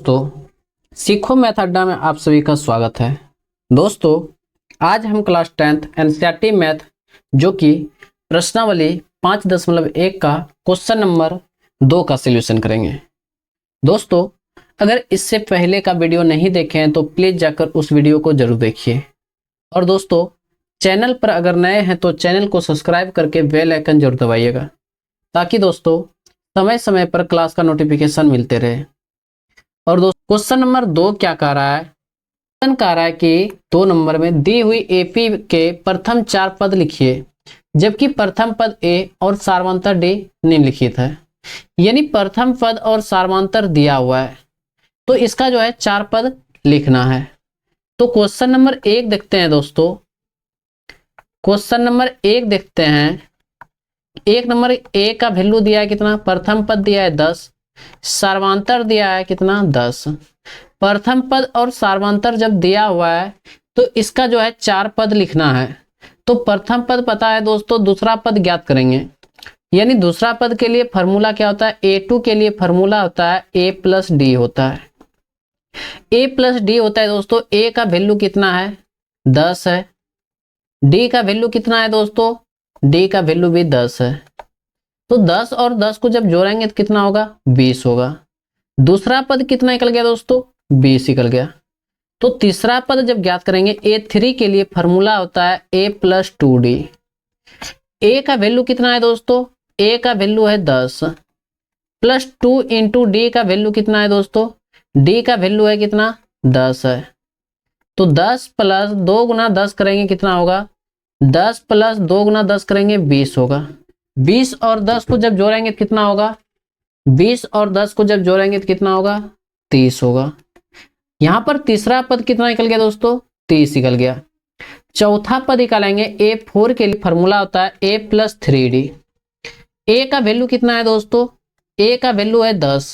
दोस्तों, सीखो मैथ अड्डा में आप सभी का स्वागत है। दोस्तों, आज हम क्लास 10th एनसीईआरटी मैथ जो कि प्रश्नावली 5.1 का क्वेश्चन नंबर 2 का सॉल्यूशन करेंगे। दोस्तों, अगर इससे पहले का वीडियो नहीं देखे हैं तो प्लीज जाकर उस वीडियो को जरूर देखिए। और दोस्तों, चैनल पर अगर नए हैं तो चैनल को सब्सक्राइब करके बेल आइकन जरूर दबाइएगा, ताकि दोस्तों समय समय पर क्लास का नोटिफिकेशन मिलते रहे। और दोस्तों, क्वेश्चन नंबर 2 क्या कह रहा है? क्वेश्चन कह रहा है कि 2 नंबर में दी हुई एपी के प्रथम 4 पद लिखिए, जबकि प्रथम पद ए और सार्वंतर डी निम्नलिखित है। यानी प्रथम पद और सार्वंतर दिया हुआ है, तो इसका जो है 4 पद लिखना है। तो क्वेश्चन नंबर 1 देखते हैं दोस्तों। क्वेश्चन नंबर 1 देखते हैं। 1 नंबर ए का वैल्यू दिया है कितना? प्रथम पद दिया है 10, सार्वंतर दिया है कितना? 10। प्रथम पद और सार्वंतर जब दिया हुआ है तो इसका जो है 4 पद लिखना है। तो प्रथम पद पता है दोस्तों, दूसरा पद ज्ञात करेंगे। यानी दूसरा पद के लिए फॉर्मूला क्या होता है? A2 के लिए फॉर्मूला होता है A प्लस डी होता है। A प्लस डी होता है दोस्तों। A का वैल्यू कितना है? 10 है। D का वैल्यू कितना है दोस्तों? D का वैल्यू भी 10 है। तो 10 और 10 को जब जोड़ेंगे तो कितना होगा? 20 होगा। दूसरा पद कितना निकल गया दोस्तों? 20 निकल गया। तो तीसरा पद जब ज्ञात करेंगे, A3 के लिए फॉर्मूला होता है A प्लस 2D। A का वैल्यू कितना है दोस्तों? A का वैल्यू है 10 प्लस 2 इंटू D का वैल्यू कितना है दोस्तों? D का वैल्यू है कितना? 10 है। तो 10 प्लस 2 गुना 10 करेंगे कितना होगा? 10 प्लस 2 गुना 10 करेंगे 20 होगा। 20 और 10 को जब जोड़ेंगे तो कितना होगा? 20 और 10 को जब जोड़ेंगे तो कितना होगा? 30 होगा। यहां पर तीसरा पद कितना निकल गया दोस्तों? 30 निकल गया। चौथा पद निकालेंगे। A4 के लिए फॉर्मूला होता है A प्लस 3D। A का वैल्यू कितना है दोस्तों? A का वैल्यू है 10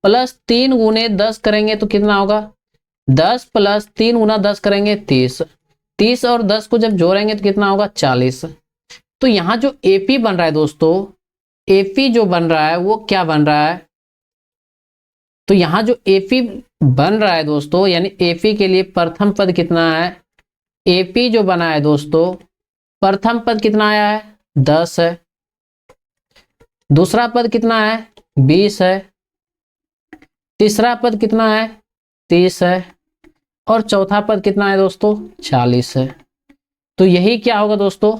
प्लस 3 गुने 10 करेंगे तो कितना होगा? 10 प्लस 3 गुना 10 करेंगे 30। 30 और 10 को जब जोड़ेंगे तो कितना होगा? 40। तो यहां जो AP बन रहा है दोस्तों, AP जो बन रहा है वो क्या बन रहा है? तो यहां जो AP बन रहा है दोस्तों, यानी AP के लिए प्रथम पद कितना है? AP जो बना है दोस्तों, प्रथम पद कितना आया है? 10 है। दूसरा पद कितना है? 20 है। तीसरा पद कितना है? 30 है। और चौथा पद कितना है दोस्तों? 40 है। तो यही क्या होगा दोस्तों?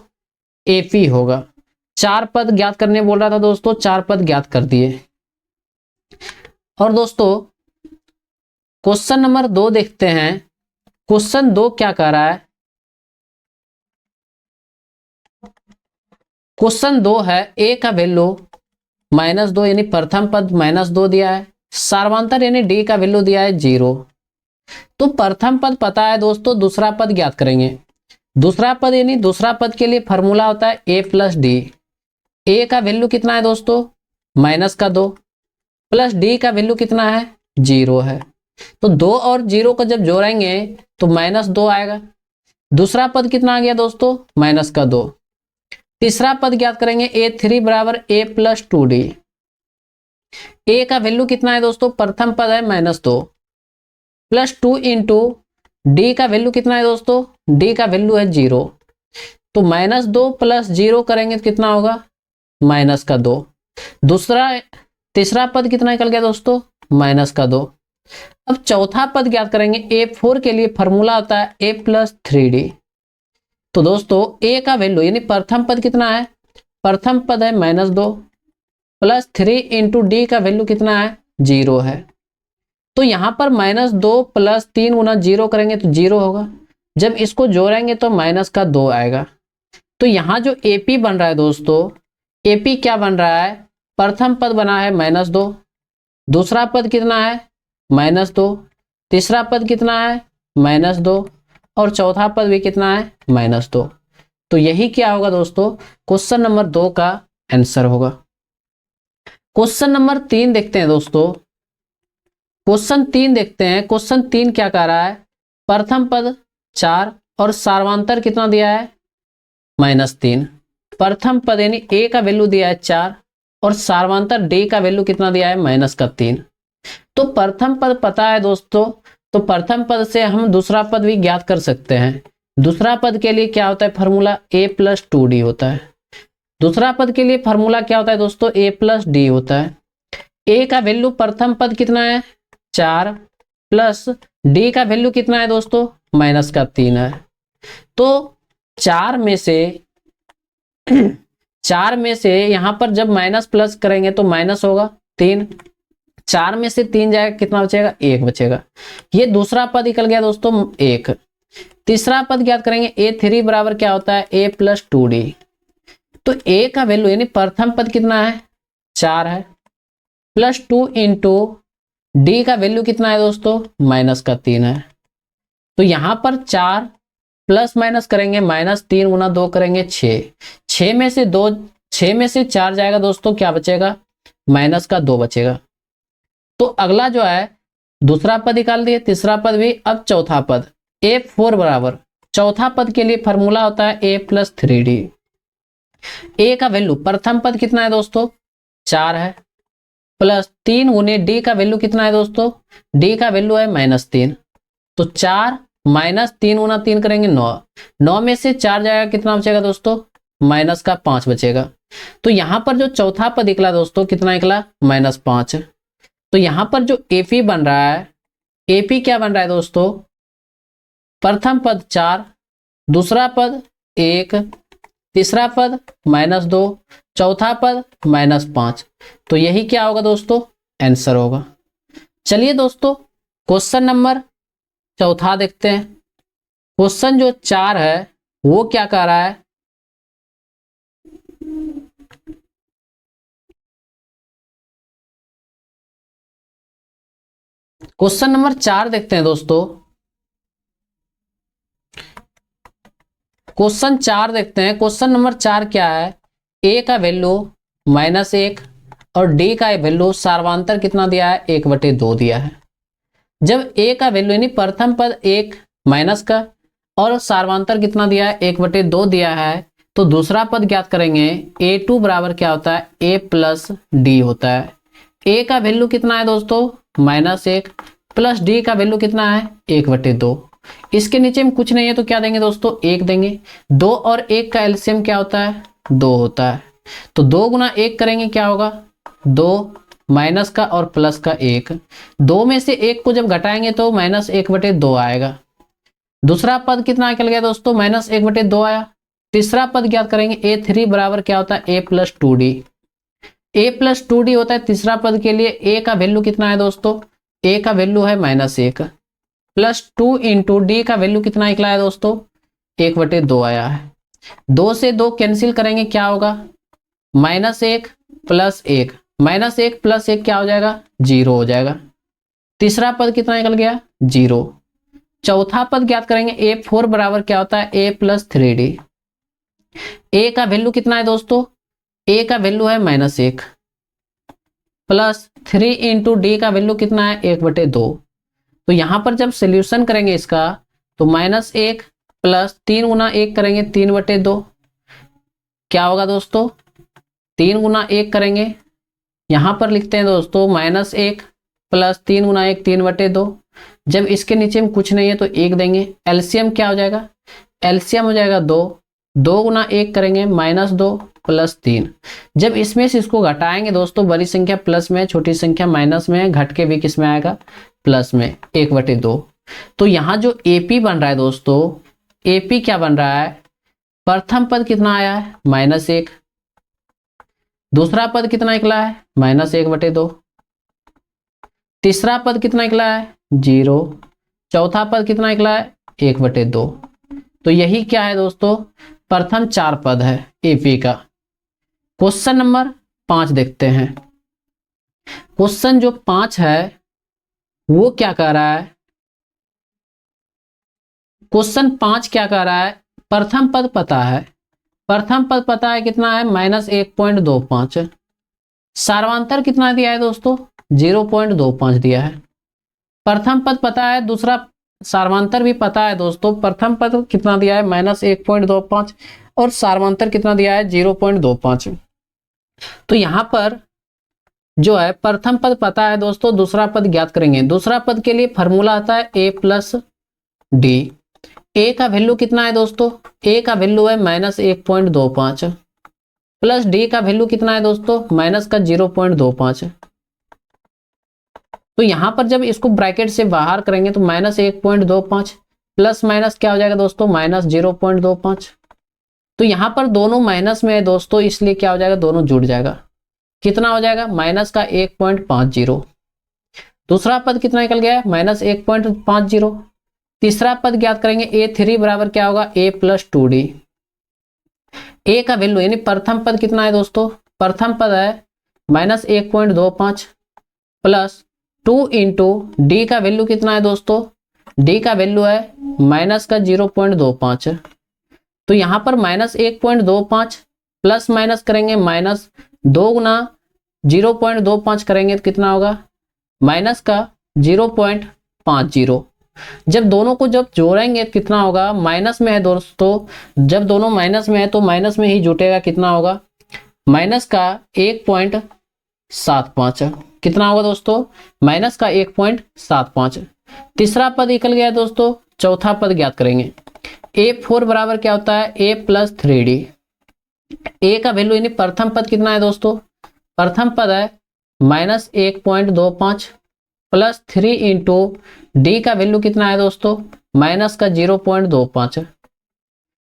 AP होगा। 4 पद ज्ञात करने बोल रहा था दोस्तों, 4 पद ज्ञात कर दिए। और दोस्तों, क्वेश्चन नंबर 2 देखते हैं। क्वेश्चन 2 क्या कह रहा है? क्वेश्चन 2 है A का वैल्यू -2, यानी प्रथम पद -2 दिया है। सार्वंतर यानी D का वैल्यू दिया है 0। तो प्रथम पद पता है दोस्तों, दूसरा पद ज्ञात करेंगे। दूसरा पद यानी दूसरा पद के लिए फॉर्मूला होता है A प्लस डी। A का वैल्यू कितना है दोस्तों? -2 प्लस D का वैल्यू कितना है? 0 है। तो 2 और 0 को जब जोड़ेंगे तो -2 आएगा। दूसरा पद कितना आ गया दोस्तों? -2। तीसरा पद ज्ञात करेंगे A3 बराबर A प्लस 2D। A का वैल्यू कितना है दोस्तों? प्रथम पद है -2 प्लस 2 इंटू D का वैल्यू कितना है दोस्तों? D का वैल्यू है 0। तो -2 प्लस 0 करेंगे तो कितना होगा? -2। तीसरा पद कितना निकल गया दोस्तों? -2। अब चौथा पद ज्ञात करेंगे। A4 के लिए फॉर्मूला होता है A प्लस 3D। तो दोस्तों, A का वैल्यू यानी प्रथम पद कितना है? प्रथम पद है -2 प्लस 3 इंटू D का वैल्यू कितना है? 0 है। तो यहां पर -2 प्लस 3 गुना 0 करेंगे तो 0 होगा। जब इसको जोड़ेंगे तो -2 आएगा। तो यहां जो AP बन रहा है दोस्तों, AP क्या बन रहा है? प्रथम पद बना है -2, दूसरा पद कितना है? -2, तीसरा पद कितना है? -2 और चौथा पद भी कितना है? -2। तो यही क्या होगा दोस्तों? क्वेश्चन नंबर 2 का आंसर होगा। क्वेश्चन नंबर 3 देखते हैं दोस्तों। क्वेश्चन 3 देखते हैं। क्वेश्चन 3 क्या कह रहा है? प्रथम पद 4 और सार्वंतर कितना दिया है? -3। प्रथम पद यानी A का वैल्यू दिया है 4 और सार्वंतर D का वैल्यू कितना दिया है? -3। तो प्रथम पद पता है दोस्तों, तो प्रथम पद से हम दूसरा पद भी ज्ञात कर सकते हैं। दूसरा पद के लिए क्या होता है फॉर्मूला, a प्लस 2d होता है। दूसरा पद के लिए फॉर्मूला क्या होता है दोस्तों, a प्लस डी होता है। a का वैल्यू प्रथम पद कितना है 4, प्लस d का वैल्यू कितना है दोस्तों माइनस का 3 है। तो 4 में से 4 में से यहां पर जब माइनस प्लस करेंगे तो माइनस होगा 3, 4 में से 3 जाएगा, कितना बचेगा 1 बचेगा। ये दूसरा पद निकल गया दोस्तों 1। तीसरा पद ज्ञात करेंगे a3 बराबर क्या होता है a प्लस 2d। तो a का वैल्यू यानी प्रथम पद कितना है 4 है, प्लस 2 इंटू डी का वैल्यू कितना है दोस्तों माइनस का 3 है। तो यहां पर 4 प्लस माइनस करेंगे, माइनस 3 गुना 2 करेंगे 6, 6 में से 2, 6 में से 4 जाएगा दोस्तों, क्या बचेगा माइनस का 2 बचेगा। तो अगला जो है दूसरा पद निकाल दिए, तीसरा पद भी। अब चौथा पद a4 बराबर, चौथा पद के लिए फॉर्मूला होता है a प्लस 3d। a का वैल्यू प्रथम पद कितना है दोस्तों 4 है, प्लस 3 गुने डी का वैल्यू कितना है दोस्तों, डी का वैल्यू है माइनस 3। तो 4 माइनस 3 गुना 3 करेंगे 9, 9 में से 4 जाएगा, कितना बचेगा दोस्तों माइनस का 5 बचेगा। तो यहां पर जो चौथा पद निकला दोस्तों कितना निकला -5। तो यहां पर जो एपी बन रहा है, एपी क्या बन रहा है दोस्तों, प्रथम पद 4, दूसरा पद 1, तीसरा पद -2, चौथा पद -5। तो यही क्या होगा दोस्तों आंसर होगा। चलिए दोस्तों क्वेश्चन नंबर चौथा देखते हैं। क्वेश्चन जो 4 है वो क्या कह रहा है, क्वेश्चन नंबर 4 देखते हैं दोस्तों। क्वेश्चन 4 देखते हैं। क्वेश्चन नंबर 4 क्या है, a का वैल्यू -1 और d का वैल्यू सार्वांतर कितना दिया है 1/2 दिया है। जब a का वैल्यू यानी प्रथम पद 1 माइनस का और सार्वांतर कितना दिया है 1/2 दिया है, तो दूसरा पद ज्ञात करेंगे a2 बराबर क्या होता है a प्लस डी होता है। a का वैल्यू कितना है दोस्तों -1 प्लस d का वैल्यू कितना है 1/2। इसके नीचे में कुछ नहीं है तो क्या देंगे दोस्तों 1 देंगे। 2 और 1 का एलसीएम क्या होता है 2 होता है। तो 2 गुना 1 करेंगे क्या होगा 2, माइनस का और प्लस का 1, 2 में से 1 को जब घटाएंगे तो -1/2 आएगा। दूसरा पद कितना निकल गया दोस्तों -1/2 आया। तीसरा पद ज्ञात करेंगे a3 बराबर क्या होता है a plus 2d। a plus 2d होता है तीसरा पद के लिए। a का वैल्यू कितना है दोस्तों, a का वैल्यू है -1 प्लस 2 इंटू डी का वैल्यू कितना निकला है दोस्तों 1/2 आया है। 2 से 2 कैंसिल करेंगे क्या होगा -1 प्लस 1, -1 प्लस 1 क्या हो जाएगा 0 हो जाएगा। तीसरा पद कितना निकल गया 0। चौथा पद ज्ञात करेंगे a4 बराबर क्या होता है a प्लस 3d। a का वैल्यू कितना है दोस्तों, a का वैल्यू है -1 प्लस 3 इंटू डी का वैल्यू कितना है 1/2। तो यहां पर जब सोल्यूशन करेंगे इसका तो -1 प्लस 3 गुना 1 करेंगे 3/2 क्या होगा दोस्तों 3 गुना 1 करेंगे, यहां पर लिखते हैं दोस्तों -1 प्लस 3 गुना 1 3/2। जब इसके नीचे में कुछ नहीं है तो 1 देंगे। एलसीएम क्या हो जाएगा, एलसीएम हो जाएगा 2, 2 गुना 1 करेंगे -2 प्लस 3। जब इसमें से इसको घटाएंगे दोस्तों बड़ी संख्या प्लस में, छोटी संख्या माइनस में, घट के भी किस में आएगा प्लस में 1/2। तो यहां जो एपी बन रहा है दोस्तों, एपी क्या बन रहा है, प्रथम पद कितना आया है -1, दूसरा पद कितना निकला है -1/2, तीसरा पद कितना निकला है 0, चौथा पद कितना निकला है 1/2। तो यही क्या है दोस्तों प्रथम 4 पद है एपी का। क्वेश्चन नंबर 5 देखते हैं। क्वेश्चन जो 5 है वो क्या कह रहा है, क्वेश्चन 5 क्या कह रहा है, प्रथम पद पता है, प्रथम पद पता है कितना है -1.25, सार्वांतर कितना दिया है दोस्तों 0.25 दिया है। प्रथम पद पता है, दूसरा सार्वांतर भी पता है दोस्तों। प्रथम पद कितना दिया है -1.25 और सार्वांतर कितना दिया है 0.25। तो यहां पर जो है प्रथम पद पता है दोस्तों, दूसरा पद ज्ञात करेंगे। दूसरा पद के लिए फॉर्मूला आता है a प्लस डी। ए का वैल्यू कितना है दोस्तों, ए का वैल्यू है -1.25 प्लस डी का वैल्यू कितना है दोस्तों, माइनस का 0.25। तो यहां पर जब इसको ब्रैकेट से बाहर करेंगे तो -1.25 प्लस माइनस क्या हो जाएगा दोस्तों, -0.25। तो यहां पर दोनों माइनस में है दोस्तों, इसलिए क्या हो जाएगा, दोनों जुड़ जाएगा। कितना हो जाएगा, माइनस का 1.50। दूसरा पद कितना निकल गया है, -1.50। तीसरा पद ज्ञात करेंगे, a3 बराबर क्या होगा, a प्लस 2d। ए का वैल्यू यानी प्रथम पद कितना है दोस्तों, प्रथम पद है -1.25 प्लस 2 इंटू डी का वैल्यू कितना है दोस्तों, डी का वैल्यू है माइनस का 0.25। तो यहां पर -1.25 प्लस माइनस करेंगे, माइनस 2 गुना 0.25 करेंगे तो कितना होगा, माइनस का 0.50। जब दोनों को जब जोड़ेंगे तो कितना होगा, माइनस में है दोस्तों, जब दोनों माइनस में है तो माइनस में ही जुटेगा, कितना होगा, माइनस का 1.75। कितना होगा दोस्तों, माइनस का 1.75। तीसरा पद निकल गया दोस्तों। चौथा पद ज्ञात करेंगे, a4 बराबर क्या होता है, a प्लस 3d। ए का वैल्यू यानी प्रथम पद कितना है दोस्तों, प्रथम पद है -1.25 प्लस 3 इंटू डी का वैल्यू कितना है दोस्तों, माइनस का 0.25।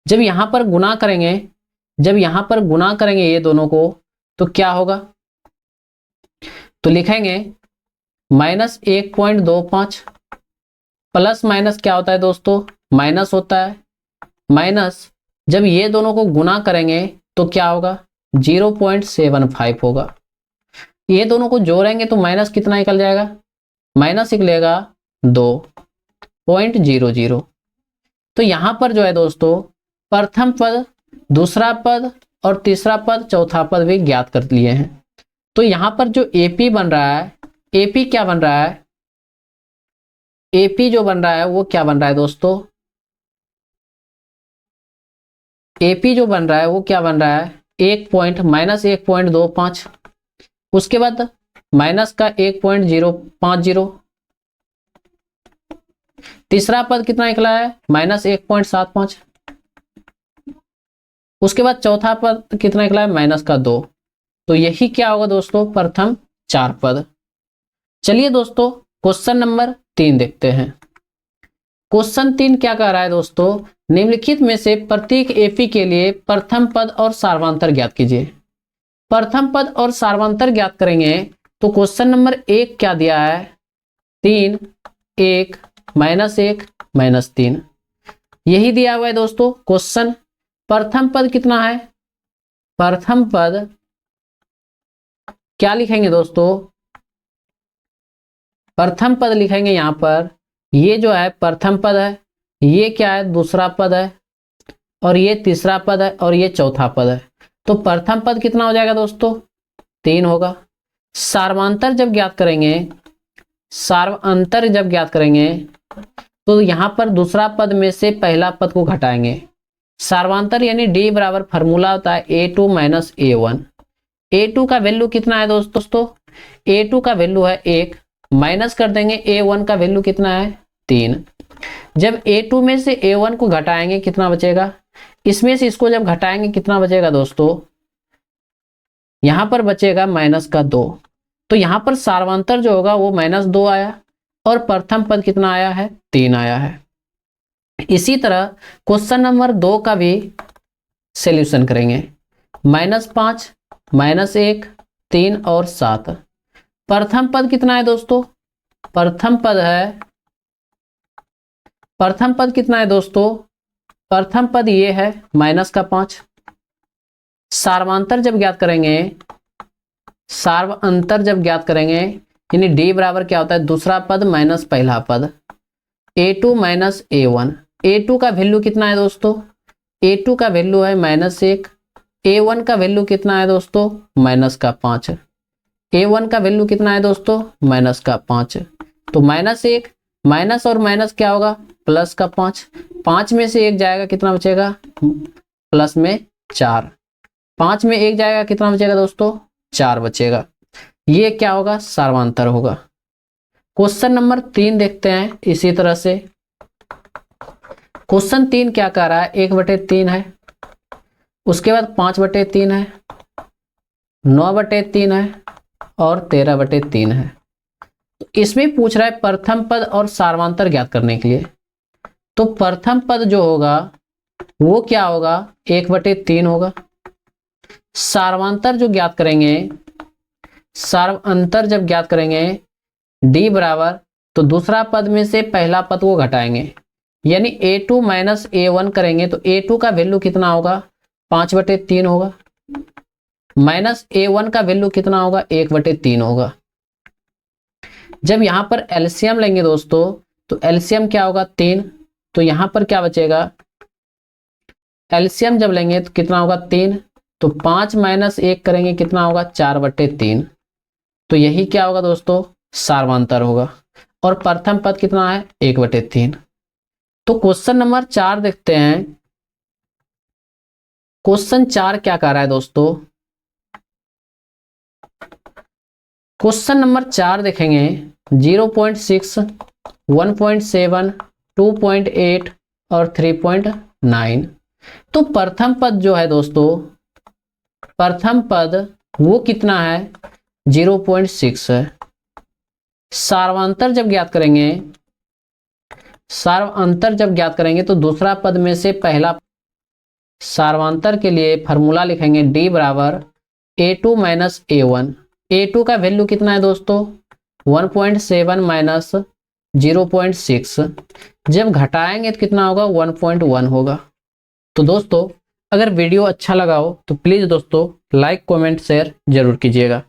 जब यहां पर गुना करेंगे, जब यहां पर गुना करेंगे ये दोनों को तो क्या होगा, तो लिखेंगे -1.25 प्लस माइनस क्या होता है दोस्तों, माइनस होता है, माइनस जब ये दोनों को गुना करेंगे तो क्या होगा, 0.75 होगा। ये दोनों को जोड़ेंगे तो माइनस कितना निकल जाएगा, माइनस निकलेगा 2.00। तो यहां पर जो है दोस्तों प्रथम पद, दूसरा पद और तीसरा पद, चौथा पद भी ज्ञात कर लिए हैं। तो यहां पर जो एपी बन रहा है, एपी क्या बन रहा है, एपी जो बन रहा है वो क्या बन रहा है दोस्तों, एपी जो बन रहा है वो क्या बन रहा है, -1.25। उसके बाद माइनस का 1.050। तीसरा पद कितना निकला है, -1.75। उसके बाद चौथा पद कितना निकला है, -2। तो यही क्या होगा दोस्तों, प्रथम 4 पद। चलिए दोस्तों क्वेश्चन नंबर 3 देखते हैं। क्वेश्चन 3 क्या कह रहा है दोस्तों, निम्नलिखित में से प्रत्येक एपी के लिए प्रथम पद और सार्वधातर ज्ञात कीजिए। प्रथम पद और सार्वधातर ज्ञात करेंगे तो क्वेश्चन नंबर 1 क्या दिया है, 3 1 -1 -3, यही दिया हुआ है दोस्तों क्वेश्चन। प्रथम पद कितना है, प्रथम पद क्या लिखेंगे दोस्तों, प्रथम पद लिखेंगे यहां पर, ये जो है प्रथम पद है, ये क्या है, दूसरा पद है, और ये तीसरा पद है, और ये चौथा पद है। तो प्रथम पद कितना हो जाएगा दोस्तों, 3 होगा। सार्वधातर जब ज्ञात करेंगे, सार्वधातर जब ज्ञात करेंगे तो यहां पर दूसरा पद में से पहला पद को घटाएंगे। सार्वधातर यानी डी बराबर फॉर्मूला होता है a2 माइनस a1। a2 का वैल्यू कितना है दोस्तों, a2 का वैल्यू है 1, माइनस कर देंगे a1 का वैल्यू कितना है 3। जब a2 में से a1 को घटाएंगे कितना बचेगा, इसमें से इसको जब घटाएंगे कितना बचेगा दोस्तों, यहां पर बचेगा -2। तो यहां पर सार्वधातर जो होगा वो -2 आया, और प्रथम पद कितना आया है, 3 आया है। इसी तरह क्वेश्चन नंबर 2 का भी सॉल्यूशन करेंगे। -5 -1 3 और 7। प्रथम पद कितना है दोस्तों, प्रथम पद है, प्रथम पद कितना है दोस्तों, प्रथम पद ये है -5। सार्वधातर जब ज्ञात करेंगे, सार्वधातर जब ज्ञात करेंगे यानी डी बराबर क्या होता है, दूसरा पद माइनस पहला पद, a2 माइनस a1। a2 का वैल्यू कितना है दोस्तों, a2 का वैल्यू है -1। a1 का वैल्यू कितना है दोस्तों, -5। a1 का वैल्यू कितना है दोस्तों, -5। तो -1 माइनस और माइनस क्या होगा, प्लस का 5। 5 में से 1 जाएगा कितना बचेगा, प्लस में 4। 5 में 1 जाएगा कितना बचेगा दोस्तों, 4 बचेगा। ये क्या होगा, सार्वंतर होगा। क्वेश्चन नंबर 3 देखते हैं इसी तरह से। क्वेश्चन 3 क्या कह रहा है, 1/3 है, उसके बाद 5/3 है, 9/3 है और 13/3 है। तो इसमें पूछ रहा है प्रथम पद और सार्वंतर ज्ञात करने के लिए। तो प्रथम पद जो होगा वो क्या होगा, 1/3 होगा। सार्वंतर जो ज्ञात करेंगे, सार्वंतर जब ज्ञात करेंगे d बराबर, तो दूसरा पद में से पहला पद को घटाएंगे, यानी a2 माइनस a1 करेंगे तो a2 का वैल्यू कितना होगा, 5/3 होगा, माइनस a1 का वैल्यू कितना होगा, 1/3 होगा। जब यहां पर एलसीएम लेंगे दोस्तों, तो एलसीएम क्या होगा, 3, तो यहां पर क्या बचेगा, एलसीएम जब लेंगे तो कितना होगा, 3, तो 5 माइनस 1 करेंगे कितना होगा, 4/3। तो यही क्या होगा दोस्तों, सार्वंतर होगा। और प्रथम पद कितना है, 1/3। तो क्वेश्चन नंबर 4 देखते हैं। क्वेश्चन 4 क्या कह रहा है दोस्तों, क्वेश्चन नंबर 4 देखेंगे 0.6, 1.7, 2.8 और 3.9। तो प्रथम पद जो है दोस्तों, प्रथम पद वो कितना है, 0.6 है। सार्वंतर जब ज्ञात करेंगे, सार्वंतर जब ज्ञात करेंगे तो दूसरा पद में से पहला, सार्वंतर के लिए फॉर्मूला लिखेंगे d बराबर a2 माइनस a1। a2 का वैल्यू कितना है दोस्तों, 1.7 माइनस 0.6, जब घटाएंगे तो कितना होगा, 1.1 होगा। तो दोस्तों अगर वीडियो अच्छा लगा हो तो प्लीज दोस्तों लाइक कमेंट शेयर जरूर कीजिएगा।